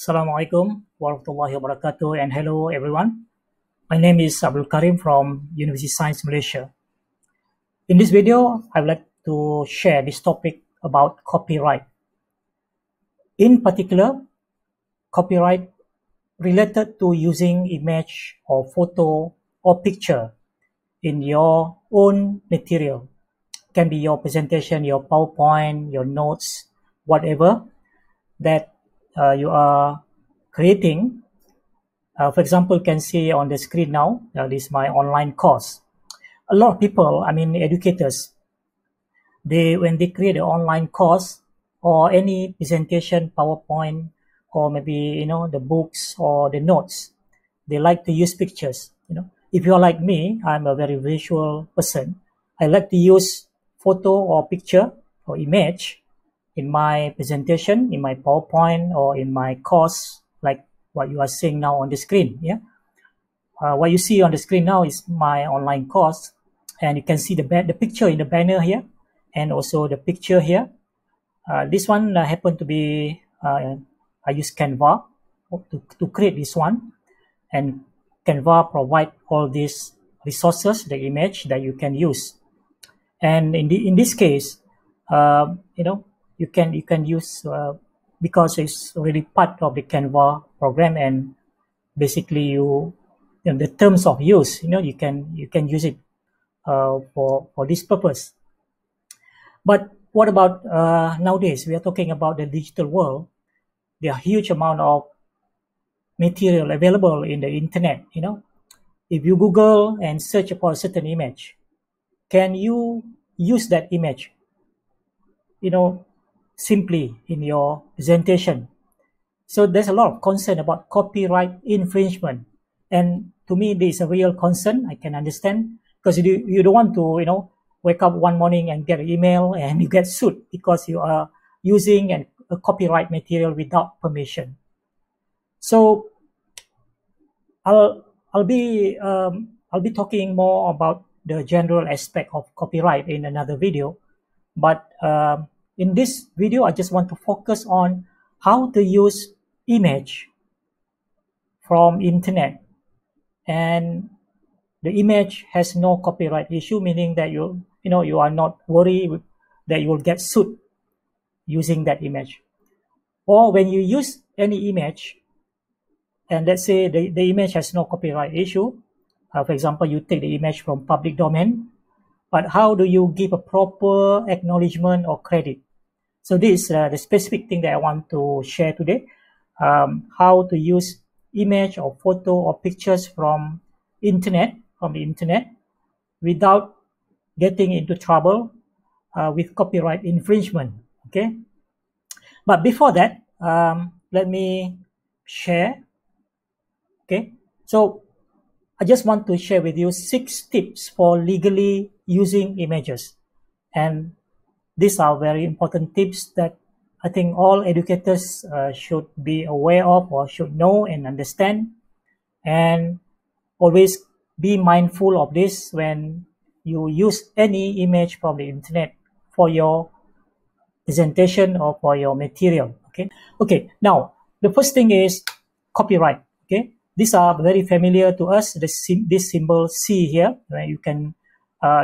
Assalamualaikum warahmatullahi wabarakatuh, and hello everyone. My name is Abdul Karim from University Science Malaysia. In this video, I would like to share this topic about copyright. In particular, copyright related to using image or photo or picture in your own material. Can be your presentation, your PowerPoint, your notes, whatever that you are creating. For example, you can see on the screen now, this is my online course. A lot of people, educators, when they create an online course or any presentation, PowerPoint, or maybe, the books or the notes, they like to use pictures. If you're like me, I'm a very visual person. I like to use photo or picture or image in my presentation, in my PowerPoint, or in my course, like what you are seeing now on the screen. What you see on the screen now is my online course, and you can see the picture in the banner here, and also the picture here. This one happened to be, I use Canva to create this one, and Canva provide all these resources, the image that you can use. And in this case, you can use because it's already part of the Canva program, and basically the terms of use, you can use it for this purpose. But what about nowadays? We are talking about the digital world. There are huge amount of material available in the internet. If you Google and search for a certain image, can you use that image simply in your presentation? So there's a lot of concern about copyright infringement, and to me this is a real concern. I can understand, because you don't want to wake up one morning and get an email and you get sued because you are using a copyright material without permission. So I'll be talking more about the general aspect of copyright in another video, but in this video I just want to focus on how to use image from internet, and the image has no copyright issue, meaning that you are not worried that you will get sued using that image. Or when you use any image, and let's say the image has no copyright issue, for example, you take the image from public domain, but how do you give a proper acknowledgement or credit? So this is the specific thing that I want to share today, how to use image or photo or pictures from the internet without getting into trouble with copyright infringement. Okay, but before that, let me share. Okay, so I just want to share with you 6 tips for legally using images, and these are very important tips that I think all educators should be aware of, or should know and understand, and always be mindful of this when you use any image from the internet for your presentation or for your material. Okay, now the first thing is copyright. Okay, these are very familiar to us. This symbol C here, right? You can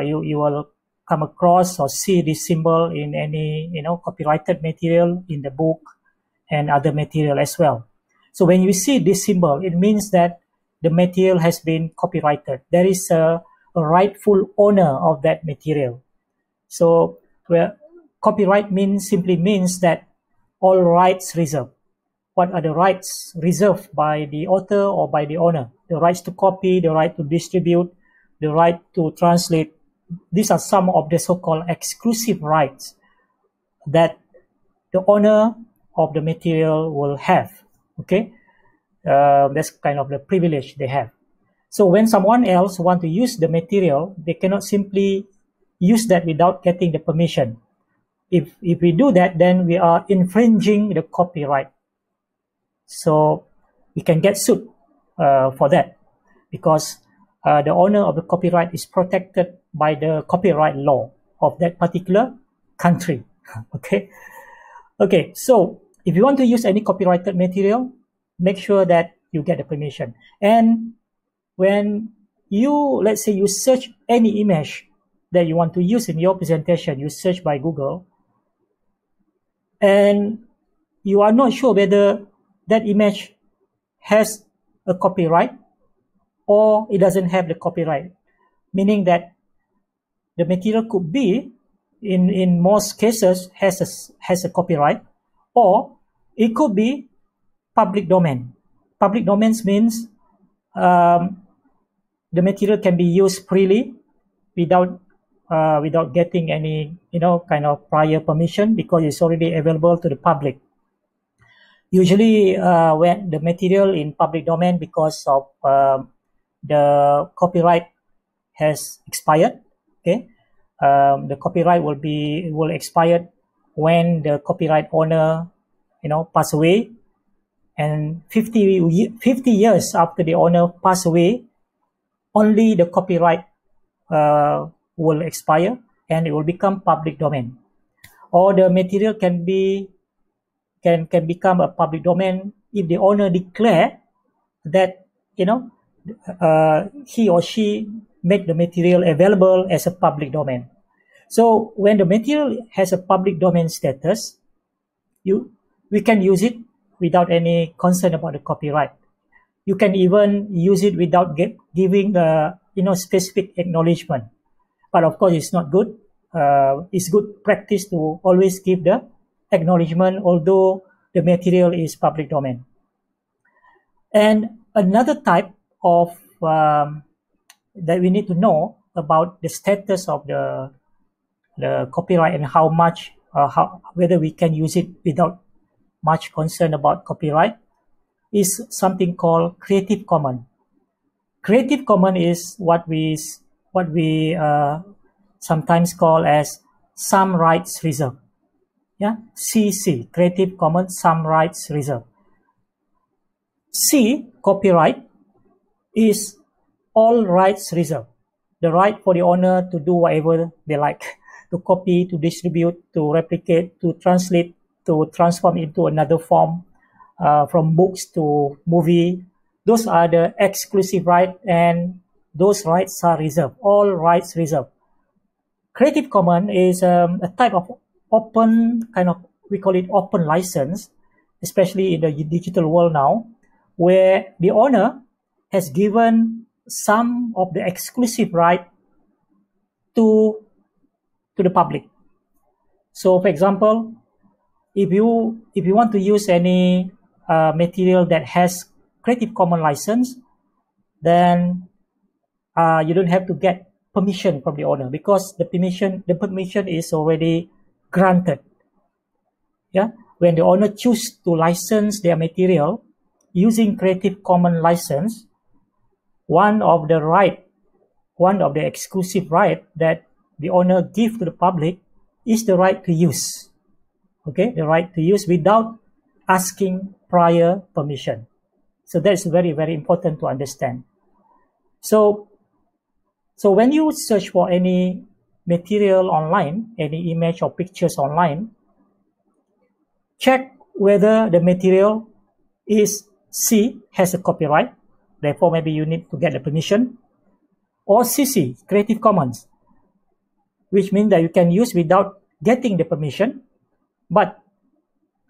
you will come across or see this symbol in any copyrighted material in the book and other material as well. So when you see this symbol, it means that the material has been copyrighted. There is a rightful owner of that material. So where copyright simply means that all rights reserved. What are the rights reserved by the author or by the owner? The rights to copy, the right to distribute, the right to translate. These are some of the so-called exclusive rights that the owner of the material will have. Okay, that's kind of the privilege they have. So when someone else wants to use the material, they cannot simply use that without getting the permission. If we do that, then we are infringing the copyright. So we can get sued for that, because the owner of the copyright is protected by the copyright law of that particular country. Okay, so if you want to use any copyrighted material, make sure that you get the permission. And when you, let's say you search any image that you want to use in your presentation, you search by Google, and you are not sure whether that image has a copyright or it doesn't have the copyright, meaning that the material could be, in most cases, has a copyright, or it could be public domain. Public domains means the material can be used freely without getting any kind of prior permission, because it's already available to the public. Usually when the material in public domain, because of the copyright has expired, okay, the copyright will expire when the copyright owner pass away, and 50 years after the owner pass away, only the copyright will expire and it will become public domain. Or the material can become a public domain if the owner declare that he or she make the material available as a public domain. So when the material has a public domain status, we can use it without any concern about the copyright. You can even use it without giving the specific acknowledgement. But of course, it's not good. It's good practice to always give the acknowledgement, although the material is public domain. And another type of that we need to know about the status of the copyright and how much, whether we can use it without much concern about copyright, is something called Creative Commons. Creative Commons is what we sometimes call as some rights reserved. Yeah, CC, Creative Commons some rights reserved. C, copyright, is all rights reserved. The right for the owner to do whatever they like, to copy, to distribute, to replicate, to translate, to transform into another form, from books to movie. Those are the exclusive rights, and those rights are reserved, all rights reserved. Creative Commons is a type of open, we call it open license, especially in the digital world now, where the owner has given some of the exclusive right to the public. So, for example, if you want to use any material that has Creative Commons license, then you don't have to get permission from the owner, because the permission is already granted. Yeah, when the owner choose to license their material using Creative Commons license, one of the exclusive right that the owner give to the public is the right to use. Okay, the right to use without asking prior permission. So that's very, very important to understand. So when you search for any material online, any image or pictures online, check whether the material is C, has a copyright, therefore maybe you need to get the permission, or CC, Creative Commons, which means that you can use without getting the permission. But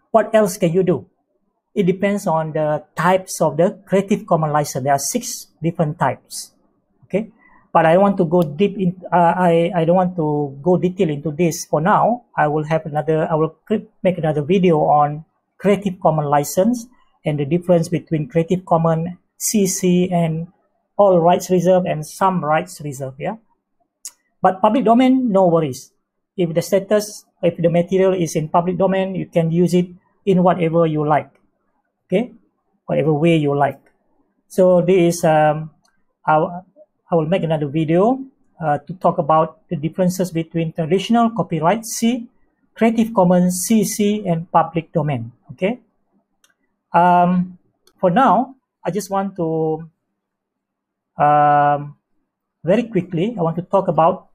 what else can you do? It depends on the types of the Creative Commons license. There are 6 different types. Okay, but I want to go deep in. I don't want to go detail into this for now. I will make another video on Creative Commons license and the difference between Creative Commons, CC, and all rights reserved and some rights reserved. Yeah, but public domain, no worries. If the material is in public domain, you can use it in whatever you like. Okay, whatever way you like. So this is I will make another video to talk about the differences between traditional copyright C, Creative Commons, CC, and public domain. Okay. For now, I just want to very quickly, I want to talk about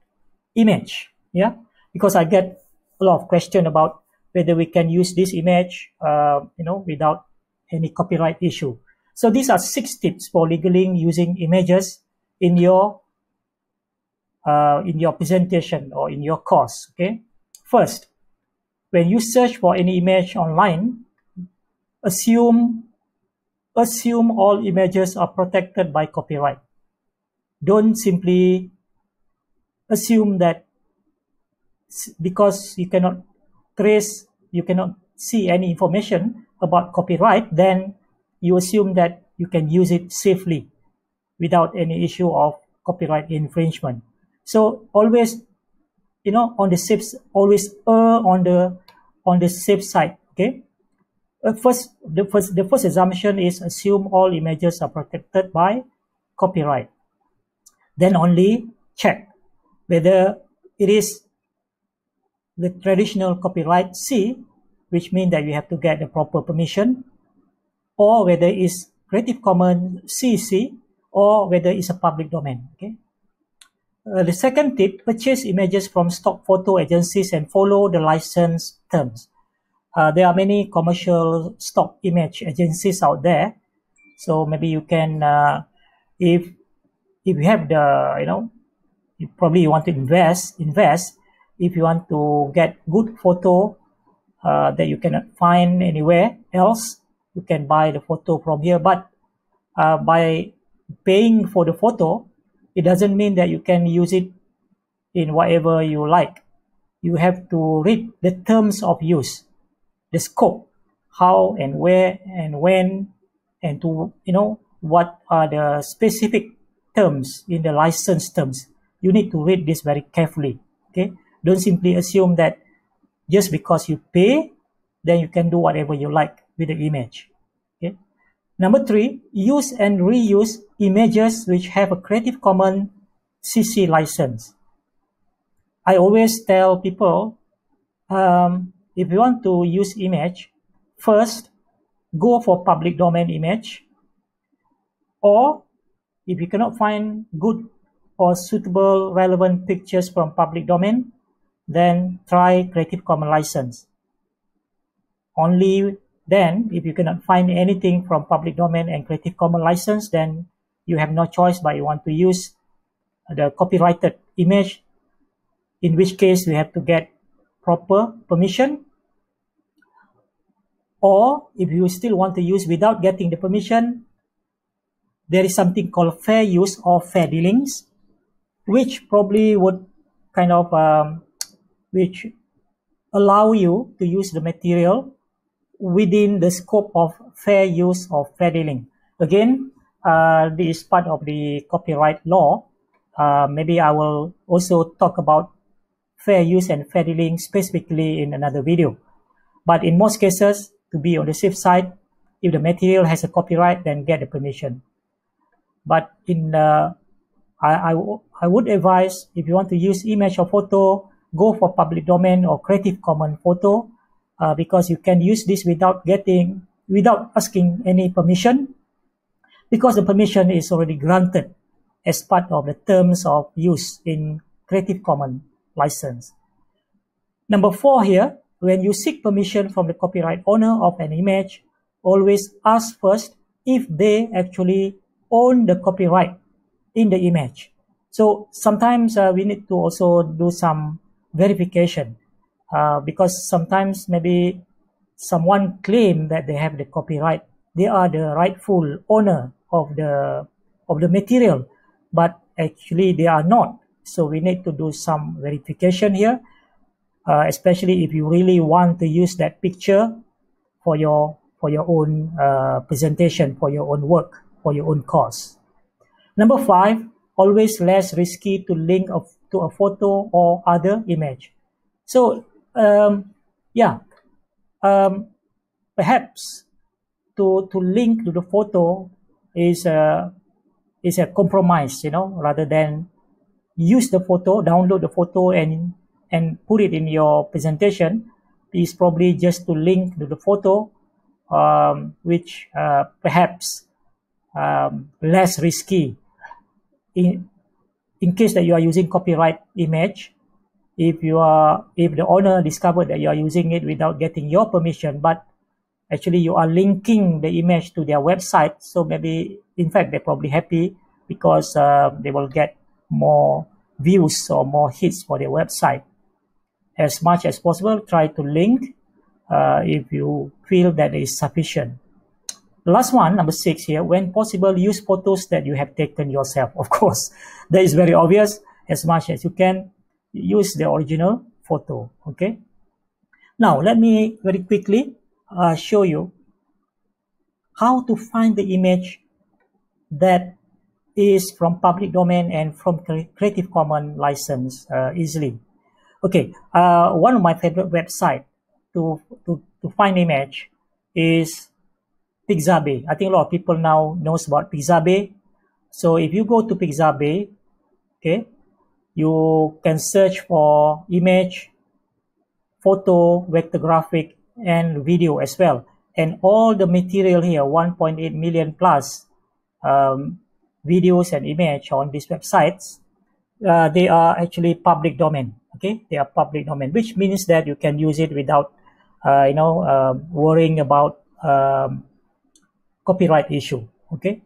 image. Yeah, because I get a lot of questions about whether we can use this image, without any copyright issue. So these are 6 tips for legally using images in your presentation or in your course. Okay. First, when you search for any image online, assume all images are protected by copyright. Don't simply assume that because you cannot see any information about copyright, then you assume that you can use it safely without any issue of copyright infringement. So always, always err on the safe side. Okay. The first assumption is assume all images are protected by copyright. Then only check whether it is the traditional copyright C, which means that you have to get the proper permission, or whether it's Creative Commons CC, or whether it's a public domain. Okay. The second tip, purchase images from stock photo agencies and follow the license terms. There are many commercial stock image agencies out there. So maybe you can, if you have the, you probably want to invest, if you want to get good photo that you cannot find anywhere else, you can buy the photo from here. But by paying for the photo, it doesn't mean that you can use it in whatever you like. You have to read the terms of use, the scope, how and where and when, and to what are the specific terms in the license terms. You need to read this very carefully. Okay, don't simply assume that just because you pay, then you can do whatever you like with the image. Okay. Number 3, use and reuse images which have a Creative Commons CC license. I always tell people, if you want to use image, first go for public domain image, or if you cannot find good or suitable relevant pictures from public domain, then try Creative Commons license. Only then, if you cannot find anything from public domain and Creative Commons license, then you have no choice but you want to use the copyrighted image, in which case we have to get proper permission. Or if you still want to use without getting the permission, there is something called fair use or fair dealings, which probably would kind of which allow you to use the material within the scope of fair use or fair dealing. Again, this is part of the copyright law. Maybe I will also talk about fair use and fair dealing specifically in another video. But in most cases, to be on the safe side, if the material has a copyright, then get the permission. But in I would advise, if you want to use image or photo, go for public domain or Creative Commons photo, because you can use this without asking any permission, because the permission is already granted as part of the terms of use in Creative Commons license. Number 4 here, when you seek permission from the copyright owner of an image, always ask first if they actually own the copyright in the image. So sometimes we need to also do some verification, because sometimes maybe someone claim that they have the copyright, they are the rightful owner of the material, but actually they are not. So we need to do some verification here, especially if you really want to use that picture for your own presentation, for your own work, for your own course. Number 5, always less risky to link to a photo or other image. So perhaps to link to the photo is a compromise, rather than use the photo, download the photo and put it in your presentation, is probably just to link to the photo, which perhaps less risky in case that you are using copyright image. If the owner discovered that you are using it without getting your permission, but actually you are linking the image to their website. So maybe, in fact, they're probably happy because they will get more views or more hits for their website. As much as possible, try to link if you feel that is sufficient. The last one, number 6 here, when possible, use photos that you have taken yourself. Of course, that is very obvious. As much as you can, use the original photo, okay? Now, let me very quickly show you how to find the image that is from public domain and from Creative Commons license easily. Okay, one of my favorite website to find image is Pixabay. I think a lot of people now knows about Pixabay. So if you go to Pixabay, okay, you can search for image, photo, vector graphic, and video as well. And all the material here, 1.8 million plus videos and image on these websites, they are actually public domain. Okay, they are public domain, which means that you can use it without, worrying about copyright issue. Okay,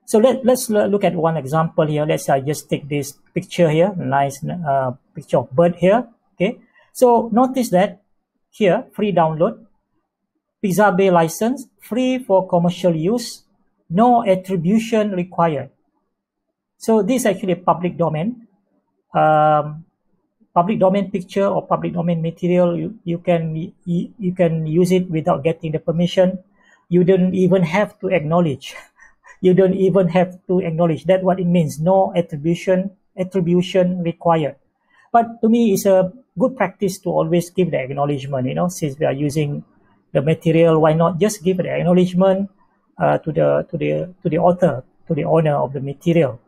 so let's look at one example here. Let's just take this picture here, nice picture of bird here. Okay, so notice that here, free download, Pixabay license, free for commercial use, no attribution required. So this is actually a public domain. Public domain picture or public domain material, you can use it without getting the permission. You don't even have to acknowledge. You don't even have to acknowledge. That's what it means. No attribution required. But to me, it's a good practice to always give the acknowledgement. Since we are using the material, why not just give the acknowledgement to the author, to the owner of the material.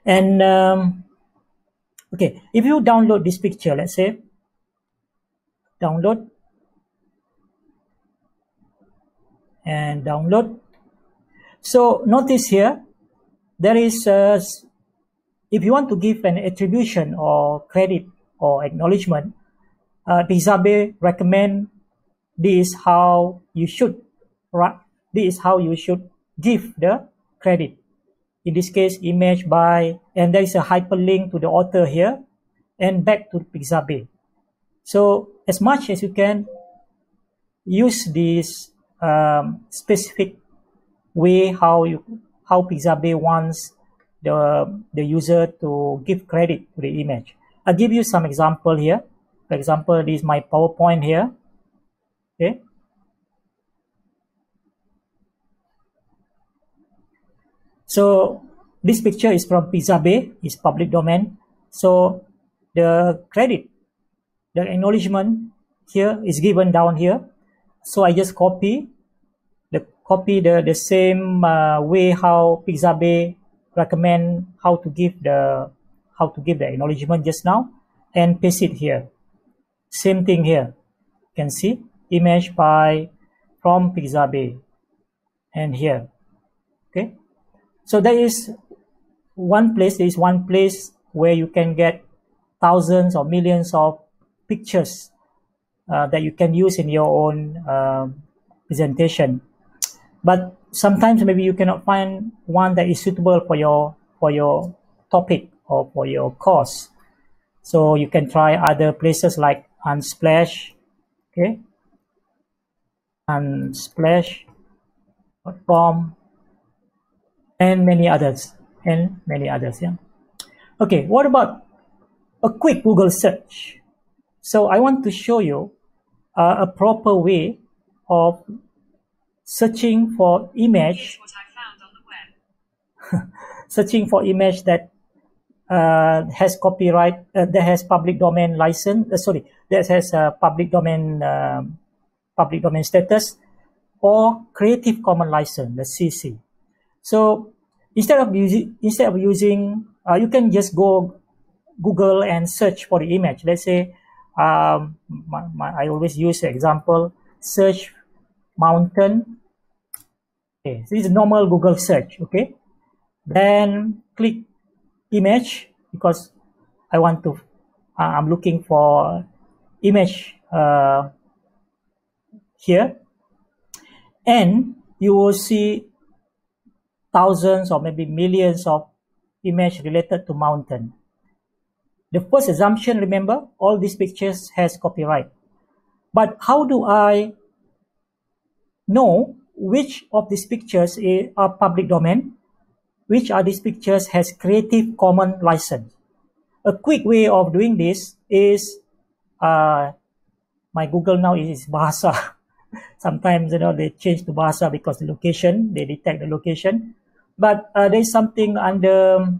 And okay, if you download this picture, let's say, download, and download. So notice here, there is, if you want to give an attribution or credit or acknowledgement, Pixabay recommend this is how you should, this is how you should give the credit. In this case, image by, and there is a hyperlink to the author here, and back to Pixabay. So as much as you can, use this specific way how Pixabay wants the user to give credit to the image. I'll give you some example here. For example, this is my PowerPoint here. Okay. So this picture is from Pixabay, it's public domain. So the credit, the acknowledgement here is given down here. So I just copy the same way how Pixabay recommend how to give the acknowledgement just now, and paste it here. Same thing here. You can see image from Pixabay, and here. Okay. So there is one place where you can get thousands or millions of pictures that you can use in your own presentation. But sometimes maybe you cannot find one that is suitable for your topic or for your course. So you can try other places like Unsplash, okay, Unsplash.com, and many others, yeah. Okay, what about a quick Google search? So I want to show you a proper way of searching for image, searching for image that has copyright, that has public domain license. That has public domain status, or Creative Commons license, the CC. So instead of using, you can just go Google and search for the image. Let's say I always use the example, search mountain. Okay, so this is normal Google search. Okay, then click image, because I want to, I'm looking for image here. and you will see thousands or maybe millions of images related to mountain. The first assumption, remember, all these pictures has copyright. But how do I know which of these pictures are public domain? Which are these pictures has Creative Commons license? A quick way of doing this is, my Google now is Bahasa. Sometimes, they change to Bahasa because the location, they detect the location. But there's something under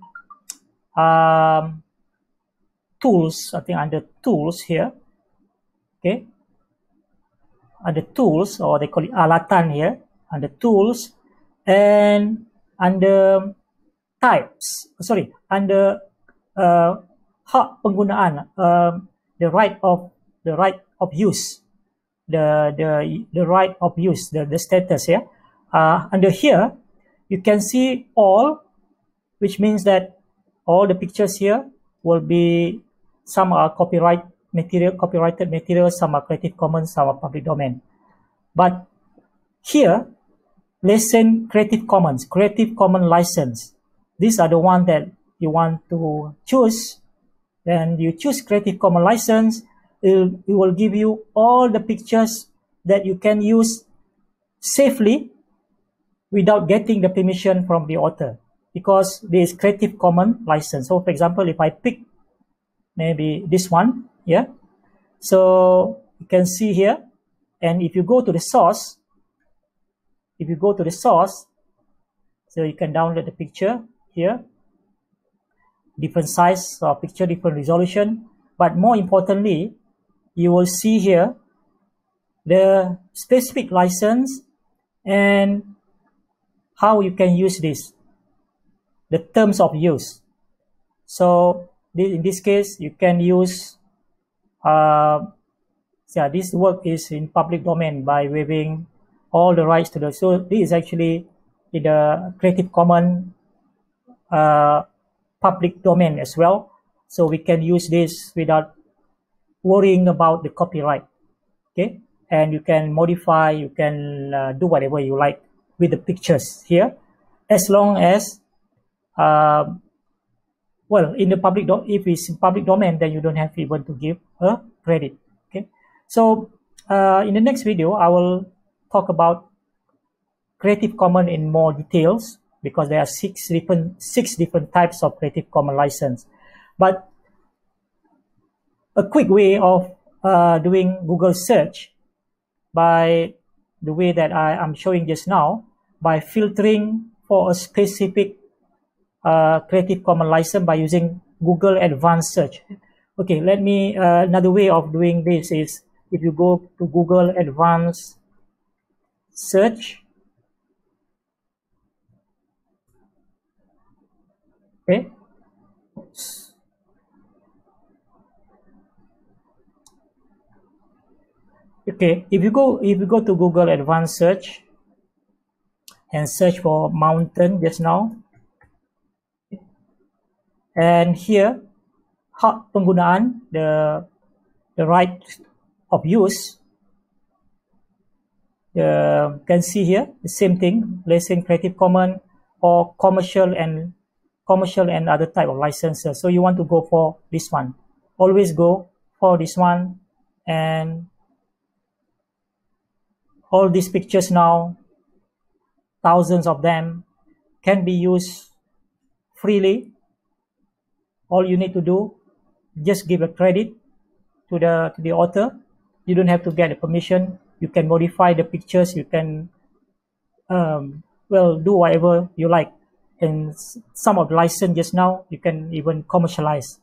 tools, I think under tools here, okay? Under tools, or they call it alatan here, under tools, and under types, under hak penggunaan, the right of use, the right of use, the status here. Under here, you can see all, which means that all the pictures here will be, some are copyrighted material, some are Creative Commons, some are public domain. But here, listen, Creative Commons license. These are the ones that you want to choose. Then you choose Creative Commons license. It will give you all the pictures that you can use safely without getting the permission from the author, because there is Creative Commons license. So for example, if I pick maybe this one, yeah, so you can see here, and if you go to the source, so you can download the picture here, different size of picture, different resolution, but more importantly, you will see here the specific license and how you can use this, the terms of use. So in this case, you can use, this work is in public domain by waiving all the rights to the, so this is actually in the Creative Commons public domain as well. So we can use this without worrying about the copyright, okay? And you can modify, you can do whatever you like with the pictures here, as long as, in the public, if it's in public domain, then you don't have even to give a credit, okay? So in the next video, I will talk about Creative Commons in more details, because there are six different types of Creative Commons license. But a quick way of doing Google search, by the way that I'm showing just now, by filtering for a specific Creative Commons license by using Google Advanced Search. Okay, let me, another way of doing this is, if you go to Google Advanced Search, okay, okay, if you go to Google Advanced Search and search for mountain just now, and here hak penggunaan, the right of use, you can see here the same thing, license Creative Commons or commercial and other type of licenses. So you want to go for this one, always go for this one. And all these pictures now, thousands of them, can be used freely. All you need to do, just give a credit to the author. You don't have to get a permission. You can modify the pictures. You can do whatever you like. And some of the license just now, you can even commercialize,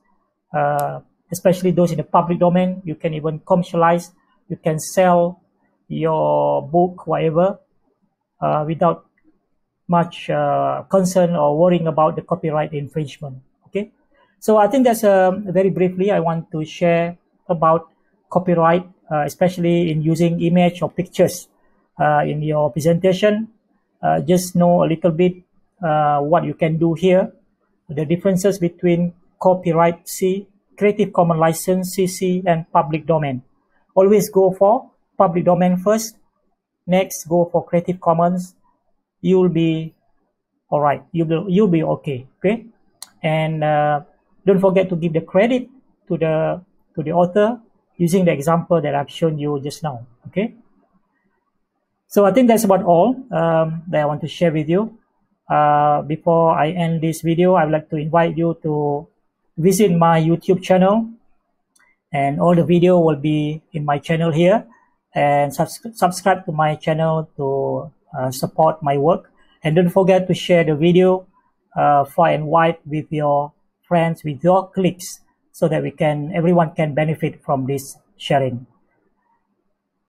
especially those in the public domain. You can even commercialize. You can sell your book, whatever, without much concern or worrying about the copyright infringement. Okay, so I think that's very briefly I want to share about copyright, especially in using image or pictures in your presentation. Just know a little bit what you can do here, the differences between copyright C, Creative Commons license CC, and public domain. Always go for public domain first, next go for Creative Commons, you'll be all right. You'll be okay. Okay, and don't forget to give the credit to the author using the example that I've shown you just now. Okay. So I think that's about all that I want to share with you. Before I end this video, I would like to invite you to visit my YouTube channel, and all the video will be in my channel here, and subscribe to my channel to support my work, and don't forget to share the video far and wide with your friends, with your colleagues, so that everyone can benefit from this sharing.